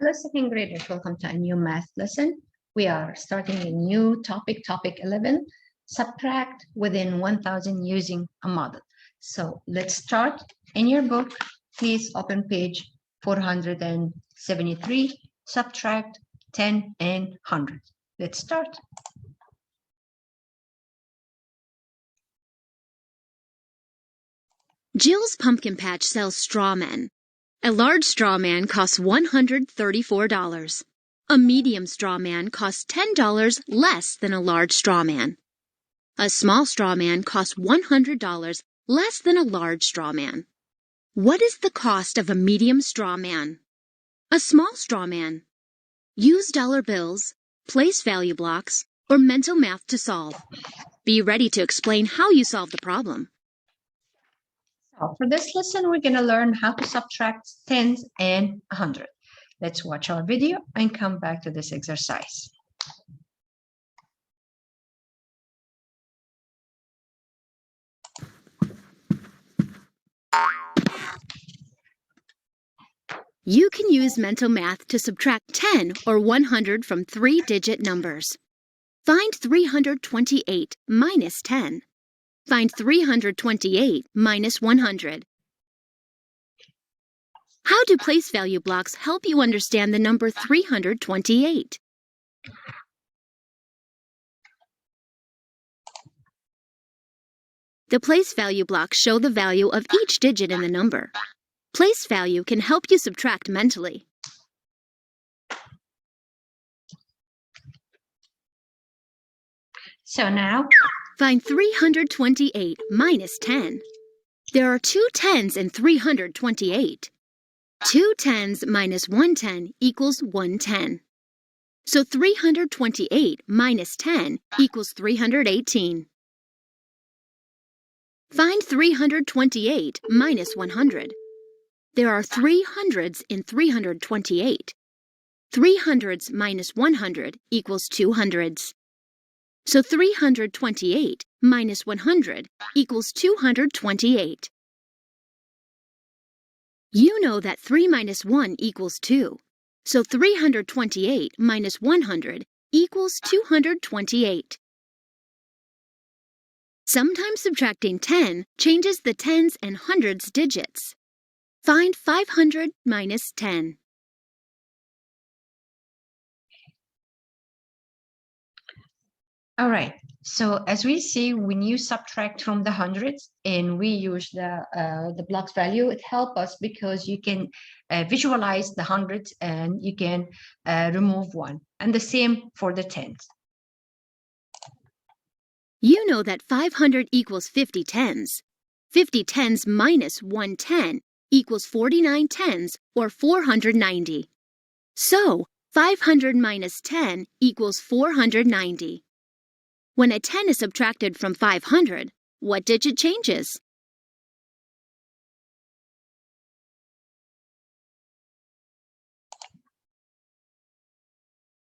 Hello, second graders. Welcome to a new math lesson. We are starting a new topic, topic 11, subtract within 1,000 using a model. So let's start. In your book, please open page 473, subtract 10 and 100. Let's start. Jill's pumpkin patch sells straw men. A large straw man costs $134. A medium straw man costs $10 less than a large straw man. A small straw man costs $100 less than a large straw man. What is the cost of a medium straw man? A small straw man. Use dollar bills, place value blocks, or mental math to solve. Be ready to explain how you solve the problem. So for this lesson, we're going to learn how to subtract tens and 100. Let's watch our video and come back to this exercise. You can use mental math to subtract 10 or 100 from three-digit numbers. Find 328 minus 10. Find 328 minus 100. How do place value blocks help you understand the number 328? The place value blocks show the value of each digit in the number. Place value can help you subtract mentally. So now, find 328 minus 10. There are two tens in 328. Two tens minus 110 equals 110. So 328 minus 10 equals 318. Find 328 minus 100. There are three hundreds in 328. 3 hundreds minus 100 equals 2 hundreds. So 328 minus 100 equals 228. You know that 3 minus 1 equals 2. So 328 minus 100 equals 228. Sometimes subtracting 10 changes the tens and hundreds digits. Find 500 minus 10. all right. So as we see, when you subtract from the hundreds and we use the blocks value, it helps us because you can visualize the hundreds and you can remove one. And the same for the tens. You know that 500 equals 50 tens. 50 tens minus 110 equals 49 tens, or 490. So 500 minus 10 equals 490. When a 10 is subtracted from 500, what digit changes?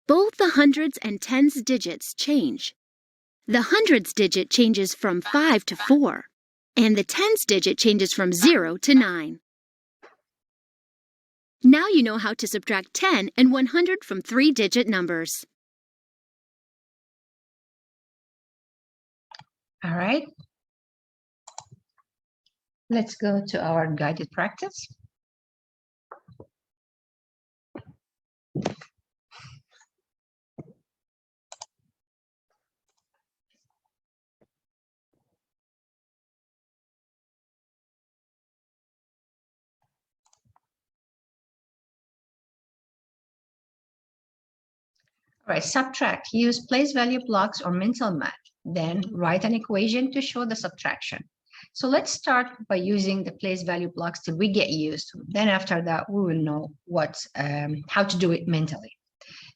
Both the hundreds and tens digits change. The hundreds digit changes from 5 to 4, and the tens digit changes from 0 to 9. Now you know how to subtract 10 and 100 from three-digit numbers. All right. Let's go to our guided practice. All right, subtract. Use place value blocks or mental math. Then write an equation to show the subtraction. So let's start by using the place value blocks till we get used to. Then after that, we will know how to do it mentally.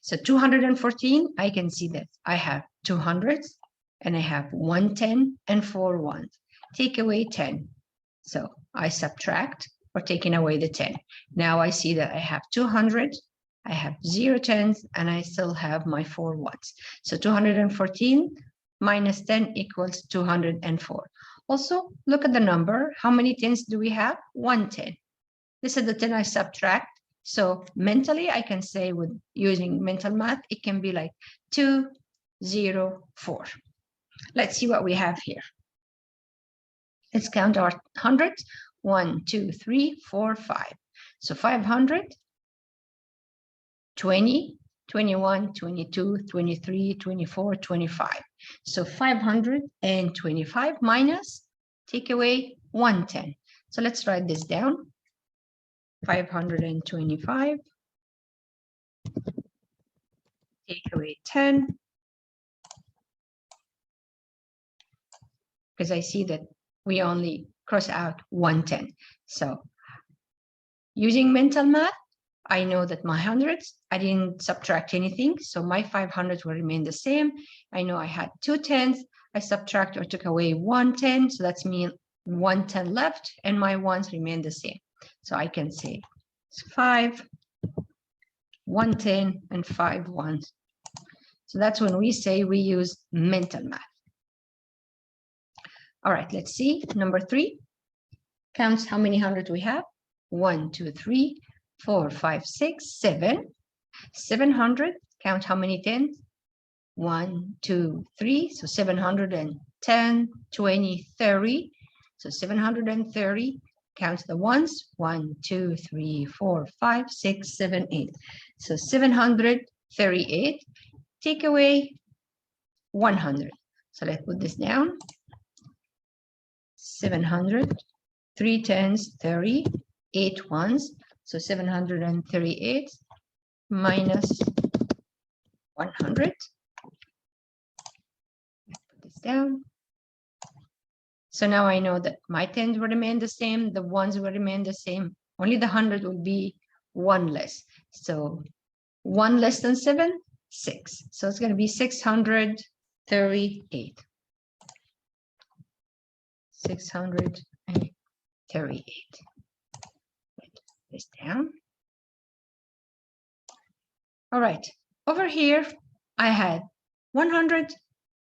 So 214, I can see that I have 200s and I have 110 and 4 ones. Take away 10. So I subtract or taking away the 10. Now I see that I have 200. I have 0 tens and I still have my 4 ones. So 214 minus 10 equals 204. Also, look at the number. How many tens do we have? 110. This is the 10 I subtract. So mentally, I can say with using mental math, it can be like 204. Let's see what we have here. Let's count our hundreds. 1, 2, 3, 4, 5. So 500, 20, 21, 22, 23, 24, 25. So 525 minus, take away 110. So let's write this down. 525, take away 10. Because I see that we only cross out 110. So using mental math, I know that my hundreds, I didn't subtract anything. So my 500 will remain the same. I know I had 2 tens. I subtract or took away 110. So that's mean 110 left and my ones remain the same. So I can say 5, 110 and 5 ones. So that's when we say we use mental math. All right, let's see. Number 3 counts how many hundreds we have. 1, 2, 3, 4, 5, 6, 7. 700, count how many tens? 1, 2, 3. So 710, 20, 30. So 730, count the ones. 1, 2, 3, 4, 5, 6, 7, 8. So 738, take away 100. So let's put this down. 700, 3 tens, 30, 8 ones. So 738 minus 100. Put this down. So now I know that my tens will remain the same, the ones will remain the same. Only the 100 will be 1 less. So 1 less than 7, 6. So it's going to be 638. 638. Put this down. All right, over here, I had 100,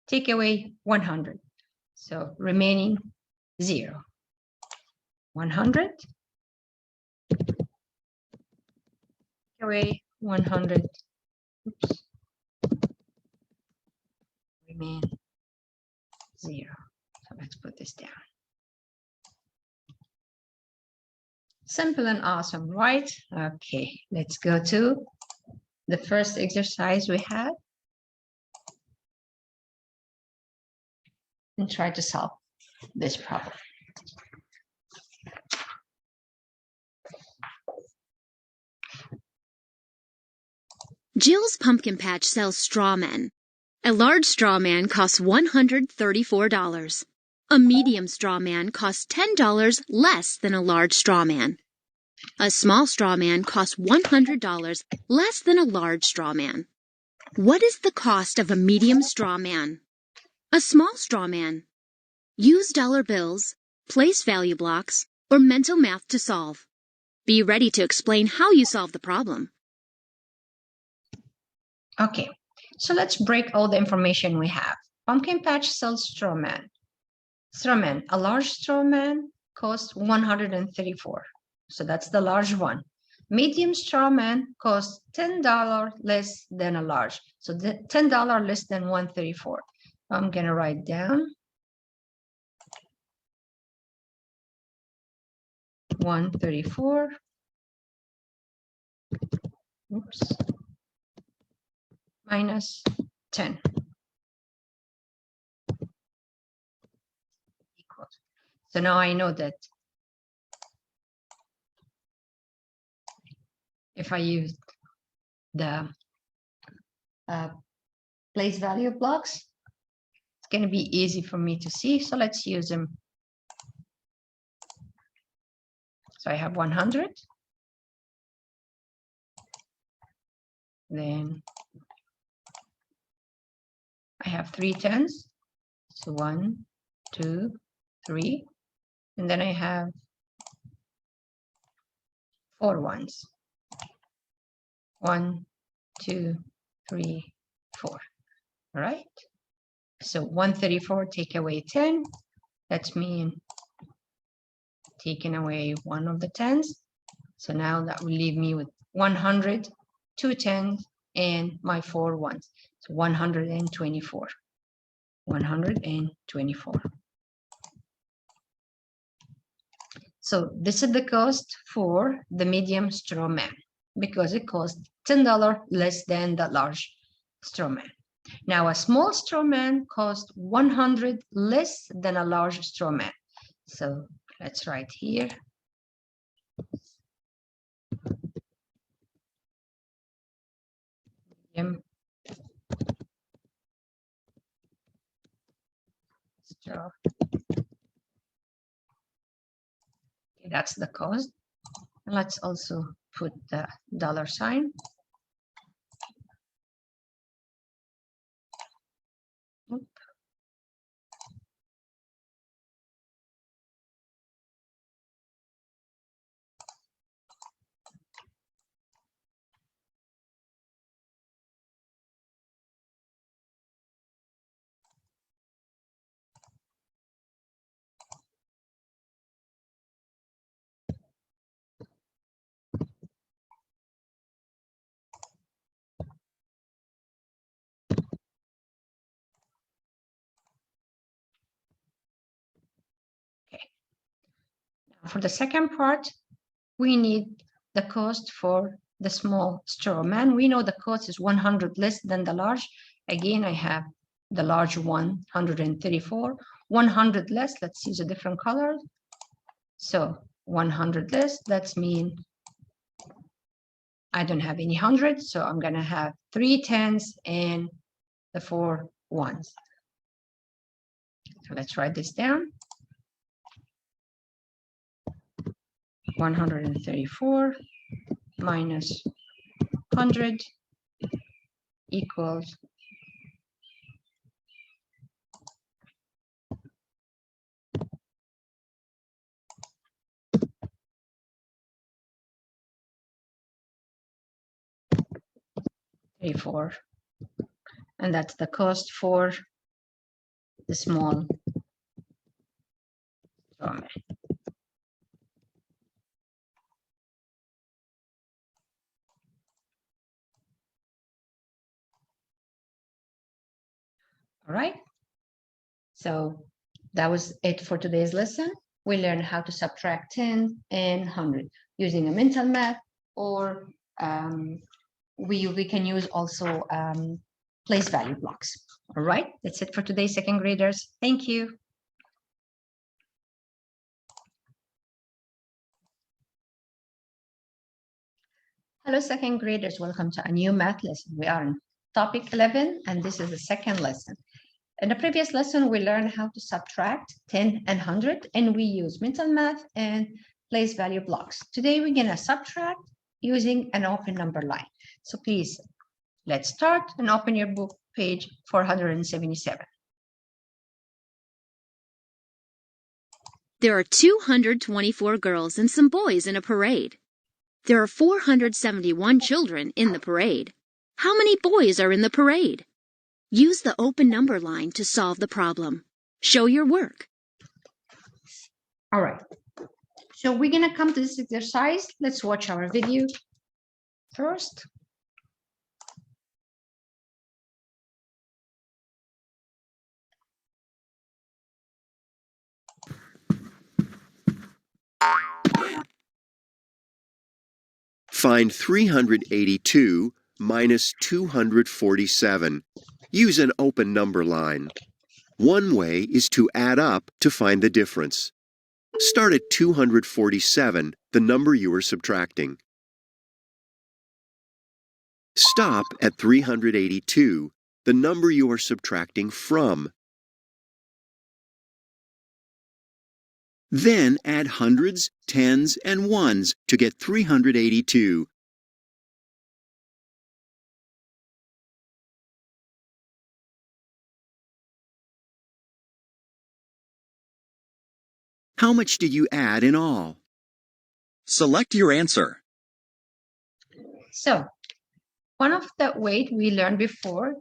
take away 100. So remaining 0. 100, take away 100. Oops. Remain 0. So let's put this down. Simple and awesome, right? Okay, let's go to the first exercise we have and try to solve this problem. Jill's pumpkin patch sells straw men. A large straw man costs $134. A medium straw man costs $10 less than a large straw man. A small straw man costs $100 less than a large straw man. What is the cost of a medium straw man? A small straw man. Use dollar bills, place value blocks, or mental math to solve. Be ready to explain how you solve the problem. Okay, so let's break all the information we have. Pumpkin patch sells straw man. Straw man, a large straw man costs 134. So that's the large one. Medium straw man costs $10 less than a large. So the $10 less than 134. I'm going to write down 134. Oops. Minus 10. Equals. So now I know that if I use the place value blocks, it's going to be easy for me to see. So let's use them. So I have 100. Then I have 3 tens. So 1, 2, 3. And then I have 4 ones. 1, 2, 3, 4. All right. So 134 take away 10. That's mean taking away one of the tens. So now that will leave me with 100, 2 tens, and my 4 ones. So 124. 124. So this is the cost for the medium straw man because it costs $10 less than the large straw man. Now a small straw man costs 100 less than a large straw man. So let's write here. Straw. Okay, that's the cost. Let's also put the $sign. Oop. Okay. Now for the second part, we need the cost for the small straw man. We know the cost is 100 less than the large. Again, I have the large 134, 100 less. Let's use a different color. So 100 less, that's mean I don't have any hundreds, so I'm going to have 3 tens and the 4 ones. So let's write this down. 134 minus 100 equals 34, and that's the cost for the small straw man. All right, so that was it for today's lesson. We learned how to subtract 10 and 100 using a mental math, or we can use also place value blocks. All right, that's it for today, second graders. Thank you. Hello, second graders. Welcome to a new math lesson. We are on topic 11, and this is the second lesson. In the previous lesson, we learned how to subtract 10 and 100, and we use mental math and place value blocks. Today, we're going to subtract using an open number line. So please, let's start and open your book, page 477. There are 224 girls and some boys in a parade. There are 471 children in the parade. How many boys are in the parade? Use the open number line to solve the problem. Show your work. All right. So we're going to come to this exercise. Let's watch our video first. Find 382 minus 247. Use an open number line. One way is to add up to find the difference. Start at 247, the number you are subtracting. Stop at 382, the number you are subtracting from. Then add hundreds, tens, and ones to get 382. How much did you add in all? Select your answer. So one of the ways we learned before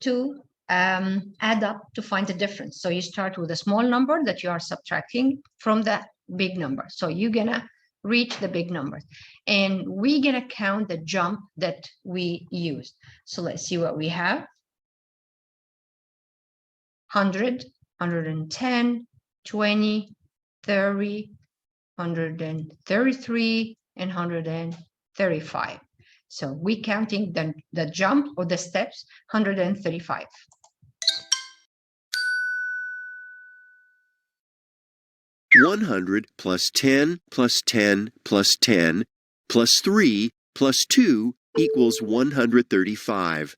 to add up to find the difference. So you start with a small number that you are subtracting from the big number. So you're gonna reach the big numbers. And we're going to count the jump that we used. So let's see what we have. 100, 110, 20, 30, 133, and 135. So we're counting the jump or the steps, 135. $100 plus 10 plus 10 plus 10 plus 3 plus 2 equals 135.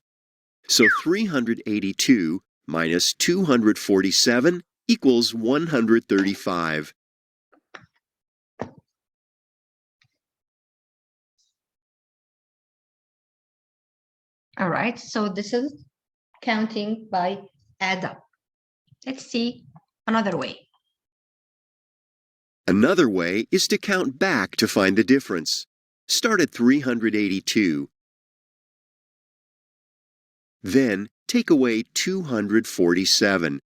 So 382 minus 247 equals 135. All right, so this is counting by add up. Let's see another way. Another way is to count back to find the difference. Start at 382. Then take away 247.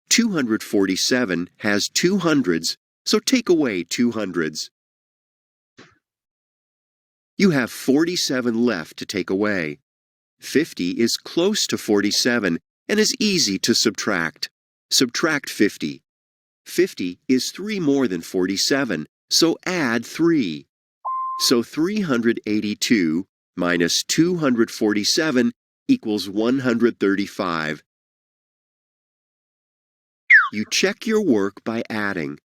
247 has two hundreds, so take away two hundreds. You have 47 left to take away. 50 is close to 47 and is easy to subtract. Subtract 50. 50 is 3 more than 47, so add 3. So 382 minus 247 equals 135. You check your work by adding.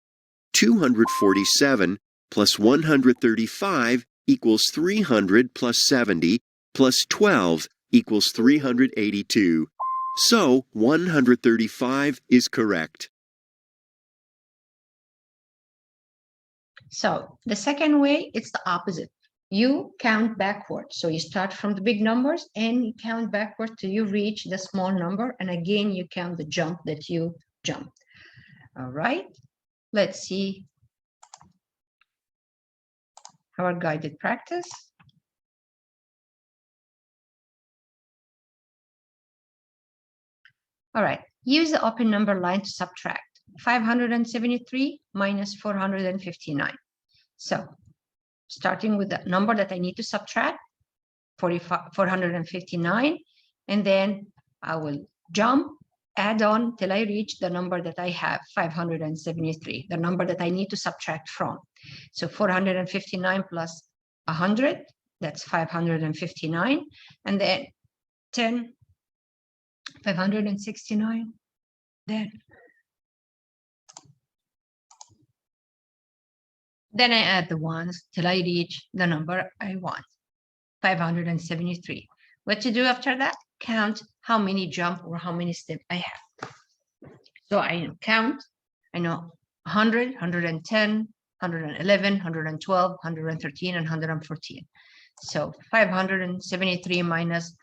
247 plus 135 equals 300 plus 70 plus 12 equals 382. So 135 is correct. So the second way, it's the opposite. You count backwards. So you start from the big numbers and you count backwards till you reach the small number. And again, you count the jump that you jumped. All right, let's see our guided practice. All right, use the open number line to subtract 573 minus 459. So starting with the number that I need to subtract, 459, and then I will jump, add on till I reach the number that I have, 573, the number that I need to subtract from. So 459 plus 100, that's 559, and then 10, 569, then I add the ones till I reach the number I want, 573. What to do after that? Count how many jump or how many steps I have. So I count, I know 100, 110, 111, 112, 113, and 114. So 573 minus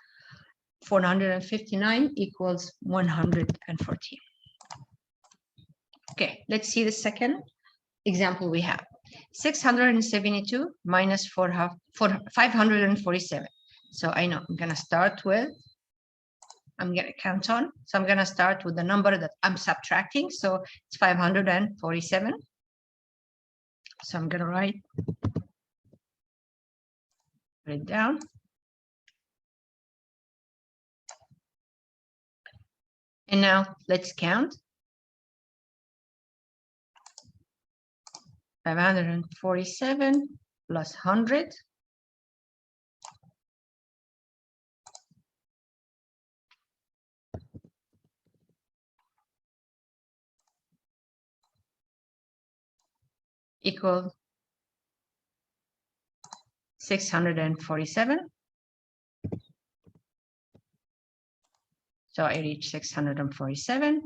459 equals 114. Okay, let's see the second example we have. 672 minus 547. So I know I'm going to start with, I'm going to count on. So I'm going to start with the number that I'm subtracting. So it's 547. So I'm going to write it down. And now let's count. 547 plus 100 equal 647. So I reach 647.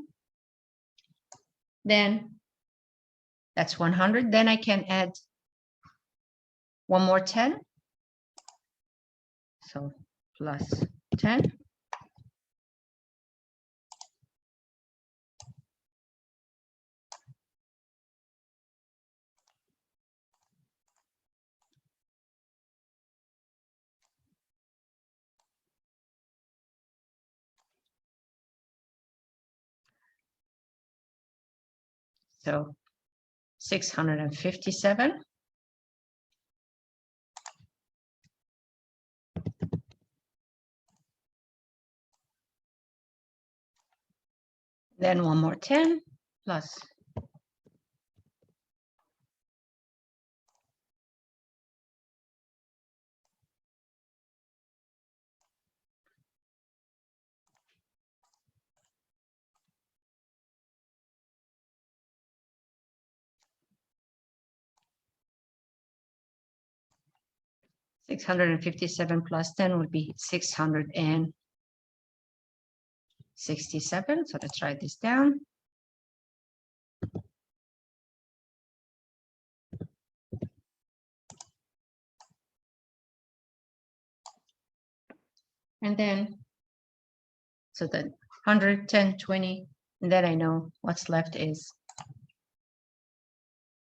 Then that's 100. Then I can add one more 10. So plus 10. So 657 Then one more 10 plus 657 plus 10 would be 667. So let's write this down. And then, so then 100, 10, 20, and then I know what's left is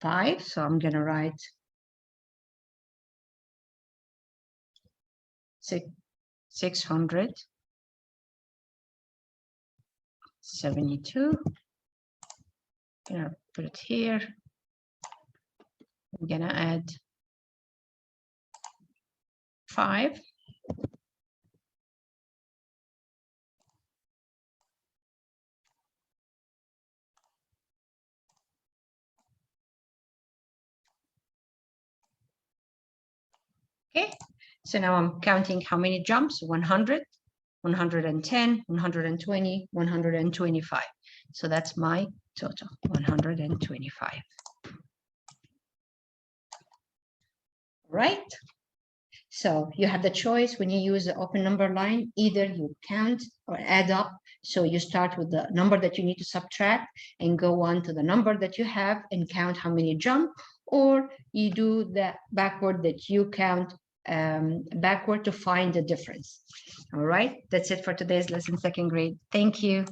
5. So I'm going to write 672. Gonna put it here. I'm gonna add 5. Okay, so now I'm counting how many jumps: 100, 110, 120, 125. So that's my total, 125. Right? So you have the choice when you use the open number line, either you count or add up. So you start with the number that you need to subtract and go on to the number that you have and count how many jump, or you do the backward that you count backward to find the difference. All right, that's it for today's lesson, second grade. Thank you.